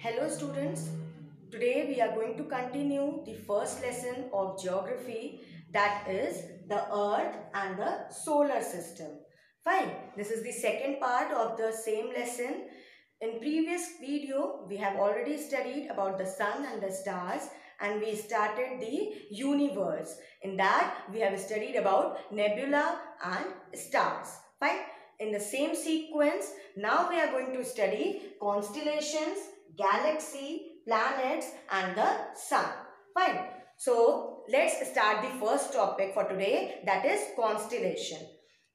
Hello students, today we are going to continue the first lesson of geography, that is the earth and the solar system. Fine, this is the second part of the same lesson. In previous video we have already studied about the sun and the stars and we started the universe. In that we have studied about nebula and stars. Fine, in the same sequence now we are going to study constellations, galaxy, planets and the sun. Fine. So, let's start the first topic for today, that is constellation.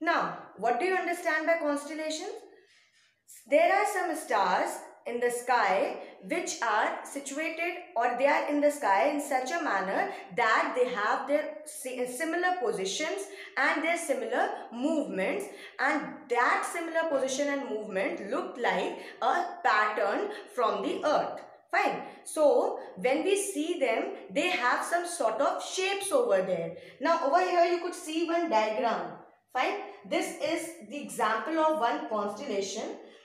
Now, what do you understand by constellations? There are some stars in the sky which are situated, or they are in the sky in such a manner that they have their similar positions and their similar movements, and that similar position and movement look like a pattern from the earth. Fine. So, when we see them, they have some sort of shapes over there. Now, over here you could see one diagram. Fine. This is the example of one constellation.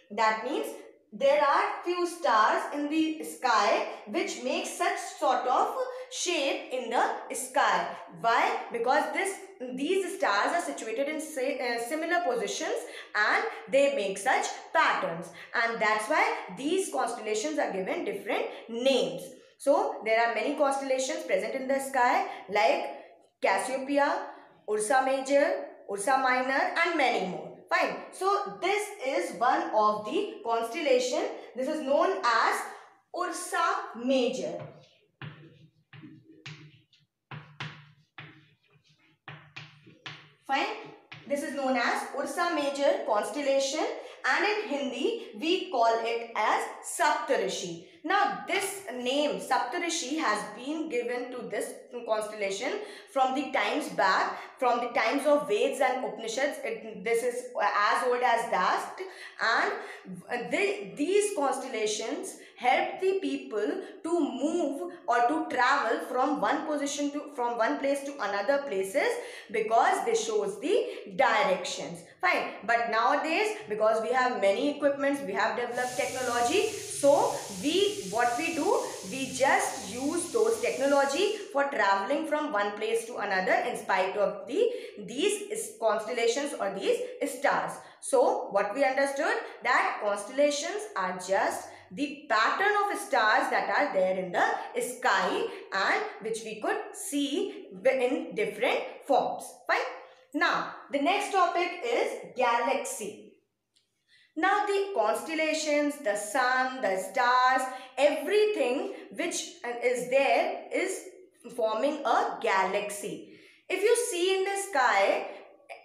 That means there are few stars in the sky which make such sort of shape in the sky. Why? Because these stars are situated in similar positions and they make such patterns, and that's why these constellations are given different names. So there are many constellations present in the sky like Cassiopeia, Ursa Major, Ursa Minor and many more. Fine. So this is one of the constellation. This is known as Ursa Major. Fine. This is known as Ursa Major constellation, and in Hindi we call it as Saptarishi. Now this name Saptarishi has been given to this constellation from the times back, from the times of Veds and Upanishads. This is as old as that, and these constellations help the people to move or to travel from one place to another places, because they shows the directions. Fine. But nowadays, because we have many equipments, we have developed technology, so what we do, we just use those technology for traveling from one place to another in spite of these constellations or these stars. So what we understood, that constellations are just the pattern of stars that are there in the sky and which we could see in different forms. Fine. Now the next topic is galaxy. Now the constellations, the sun, the stars, everything which is there is forming a galaxy. If you see in the sky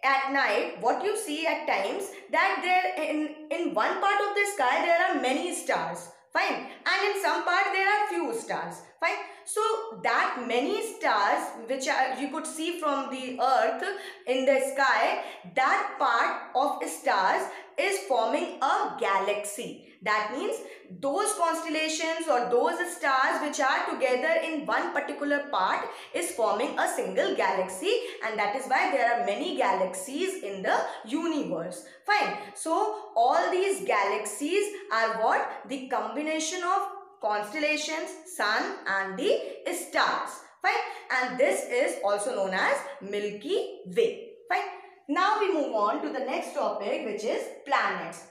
at night, what you see at times, that there in one part of the sky there are many stars. Fine. And in some part there are few stars. Fine. So that many stars which you could see from the earth in the sky, that part of stars is forming a galaxy. That means those constellations or those stars which are together in one particular part is forming a single galaxy, and that is why there are many galaxies in the universe. Fine. So all these galaxies are what? The combination of constellations, sun and the stars. Fine. And this is also known as Milky Way. Fine. Now we move on to the next topic, which is planets.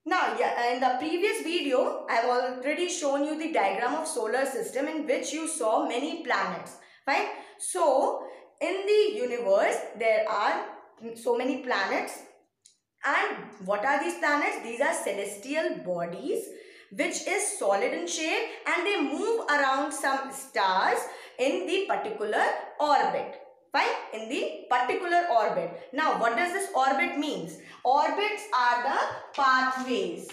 Now, in the previous video, I have already shown you the diagram of solar system in which you saw many planets. Fine. So, in the universe, there are so many planets. And what are these planets? These are celestial bodies which is solid in shape, and they move around some stars in the particular orbit. Fine. In the particular orbit. Now, what does this orbit means? Orbits are the pathways.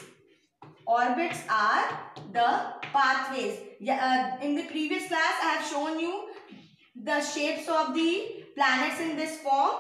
Orbits are the pathways. In the previous class, I have shown you the shapes of the planets in this form,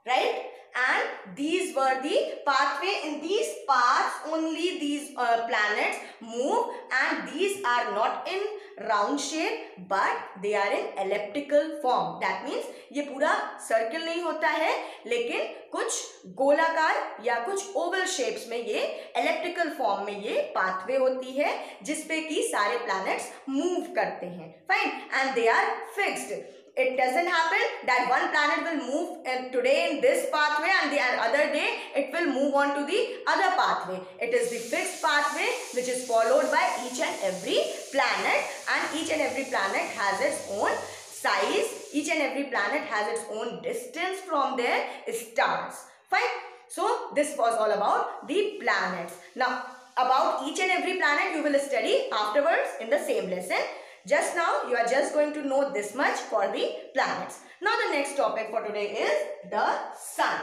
right? and these were the pathway. In these paths only these planets move, and these are not in round shape but they are in elliptical form. That means ये पूरा circle नहीं होता है, लेकिन कुछ गोलाकार या कुछ ओवल शेप्स में ये एलिप्टिकल फॉर्म में ये पाथवे होती है जिसपे कि सारे प्लैनेट्स मूव करते हैं. Fine. And they are fixed. It doesn't happen that one planet will move today in this pathway and the other day it will move on to the other pathway. It is the fixed pathway which is followed by each and every planet, and each and every planet has its own size. Each and every planet has its own distance from their stars. Fine. So this was all about the planets. Now about each and every planet you will study afterwards in the same lesson. Just now you are just going to know this much for the planets. Now the next topic for today is the sun.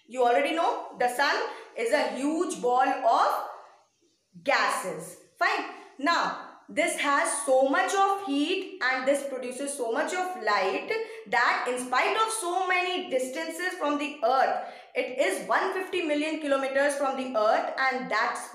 You already know the sun is a huge ball of gases. Fine. Now this has so much of heat and this produces so much of light that in spite of so many distances from the earth, it is 150 million kilometers from the earth, and that's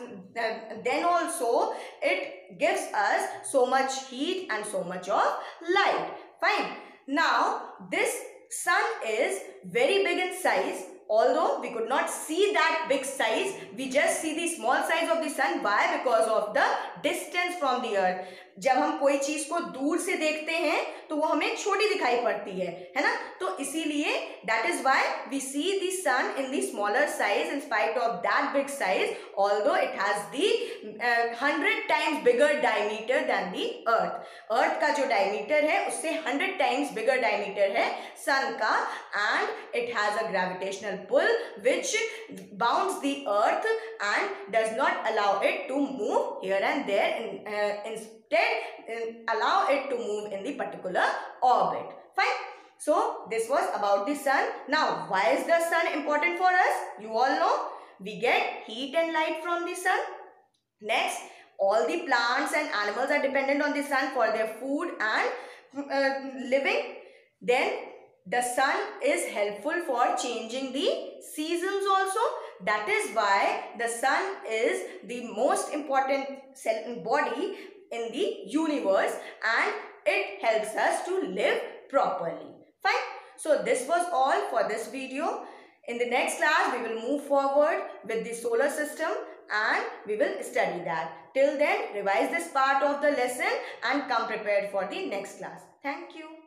then also it gives us so much heat and so much of light. Fine. Now this sun is very big in size. Although we could not see that big size, we just see the small size of the sun. Why? Because of the distance from the earth. जब हम कोई चीज को दूर से देखते हैं तो वो हमें छोटी दिखाई पड़ती है ना. तो इसीलिए that is why we see the sun in the smaller size in spite of that big size, although it has the 100 times bigger diameter than the earth. earth का जो diameter है उससे 100 times bigger diameter है sun का, and it has a gravitational pull which bounds the earth and does not allow it to move here and there. Instead allow it to move in the particular orbit. Fine. So this was about the sun. Now why is the sun important for us? You all know we get heat and light from the sun. Next, all the plants and animals are dependent on the sun for their food and living. Then the sun is helpful for changing the seasons also. That is why the sun is the most important body in the universe and it helps us to live properly. Fine. So this was all for this video. In the next class we will move forward with the solar system and we will study that. Till then, revise this part of the lesson and come prepared for the next class. Thank you.